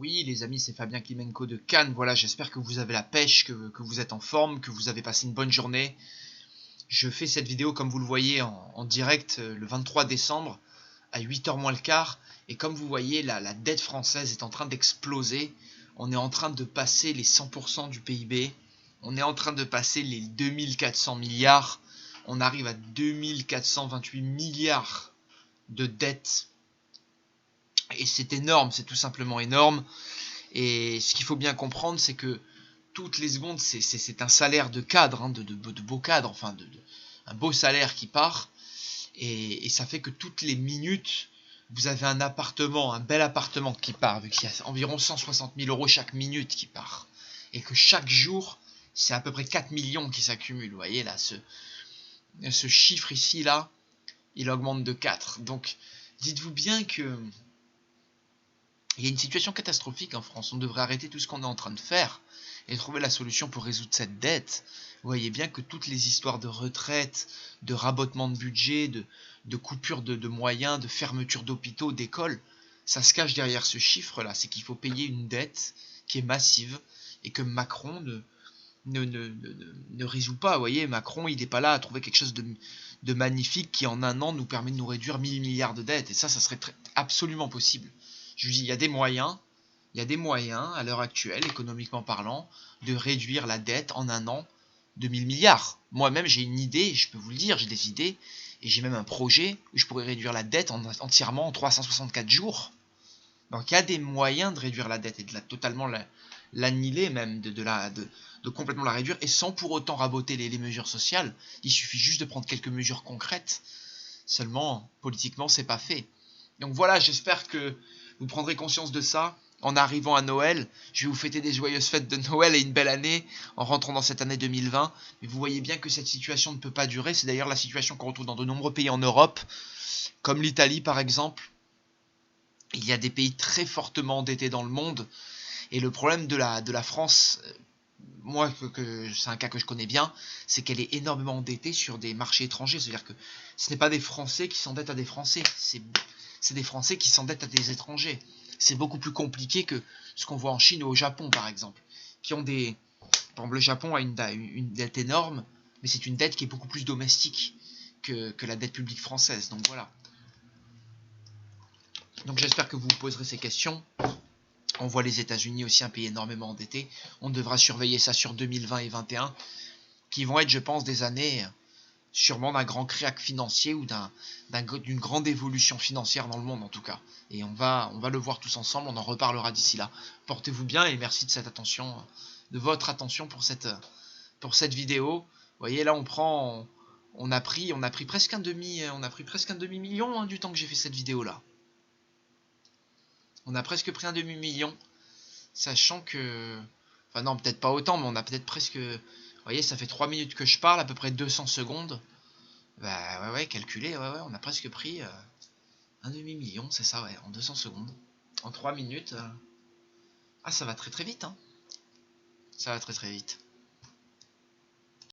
Oui les amis, c'est Fabien Klimenko de Cannes. Voilà, j'espère que vous avez la pêche, que vous êtes en forme, que vous avez passé une bonne journée. Je fais cette vidéo comme vous le voyez en direct le 23 décembre à 8h moins le quart. Et comme vous voyez, la dette française est en train d'exploser. On est en train de passer les 100% du PIB. On est en train de passer les 2400 milliards. On arrive à 2428 milliards de dettes. Et c'est énorme, c'est tout simplement énorme. Et ce qu'il faut bien comprendre, c'est que toutes les secondes, c'est un salaire de cadre, hein, de beau cadre, enfin un beau salaire qui part. Et ça fait que toutes les minutes, vous avez un appartement, un bel appartement qui part, vu qu'il y a environ 160 000 € chaque minute qui part. Et que chaque jour, c'est à peu près 4 millions qui s'accumulent. Vous voyez là, ce chiffre ici, là, il augmente de 4. Donc, dites-vous bien que il y a une situation catastrophique en France. On devrait arrêter tout ce qu'on est en train de faire et trouver la solution pour résoudre cette dette. Vous voyez bien que toutes les histoires de retraite, de rabotement de budget, de coupure de moyens, de fermeture d'hôpitaux, d'écoles, ça se cache derrière ce chiffre-là. C'est qu'il faut payer une dette qui est massive et que Macron ne résout pas. Vous voyez, Macron, il n'est pas là à trouver quelque chose de magnifique qui en un an nous permet de nous réduire 1000 milliards de dettes. Et ça serait absolument possible. Je vous dis, il y a des moyens à l'heure actuelle, économiquement parlant, de réduire la dette en un an de 1000 milliards. Moi-même, j'ai une idée, je peux vous le dire, j'ai des idées, et j'ai même un projet où je pourrais réduire la dette entièrement en 364 jours. Donc il y a des moyens de réduire la dette et de totalement l'annihiler même, de complètement la réduire, et sans pour autant raboter les mesures sociales. Il suffit juste de prendre quelques mesures concrètes. Seulement, politiquement, c'est pas fait. Donc voilà, j'espère que vous prendrez conscience de ça. En arrivant à Noël, je vais vous fêter des joyeuses fêtes de Noël et une belle année en rentrant dans cette année 2020. Mais vous voyez bien que cette situation ne peut pas durer. C'est d'ailleurs la situation qu'on retrouve dans de nombreux pays en Europe, comme l'Italie par exemple. Il y a des pays très fortement endettés dans le monde. Et le problème de la France, moi, c'est un cas que je connais bien, c'est qu'elle est énormément endettée sur des marchés étrangers. C'est-à-dire que ce n'est pas des Français qui s'endettent à des Français, c'est des Français qui s'endettent à des étrangers. C'est beaucoup plus compliqué que ce qu'on voit en Chine ou au Japon, par exemple, qui ont des... Par exemple, le Japon a une dette énorme, mais c'est une dette qui est beaucoup plus domestique que la dette publique française. Donc voilà. Donc j'espère que vous vous poserez ces questions. On voit les États-Unis aussi un pays énormément endetté. On devra surveiller ça sur 2020 et 2021, qui vont être, je pense, des années sûrement d'un grand crack financier ou d'une grande évolution financière dans le monde en tout cas. Et on va le voir tous ensemble, on en reparlera d'ici là. Portez-vous bien et merci de cette attention, de votre attention pour cette vidéo. Vous voyez là on a pris presque un demi-million du temps que j'ai fait cette vidéo là. On a presque pris un demi-million, sachant que... Enfin non, peut-être pas autant, mais on a peut-être presque... Vous voyez, ça fait 3 minutes que je parle, à peu près 200 secondes. Bah ouais, calculé, ouais, on a presque pris un demi-million, c'est ça, ouais, en 200 secondes. En 3 minutes. Ah, ça va très très vite, hein. Ça va très très vite.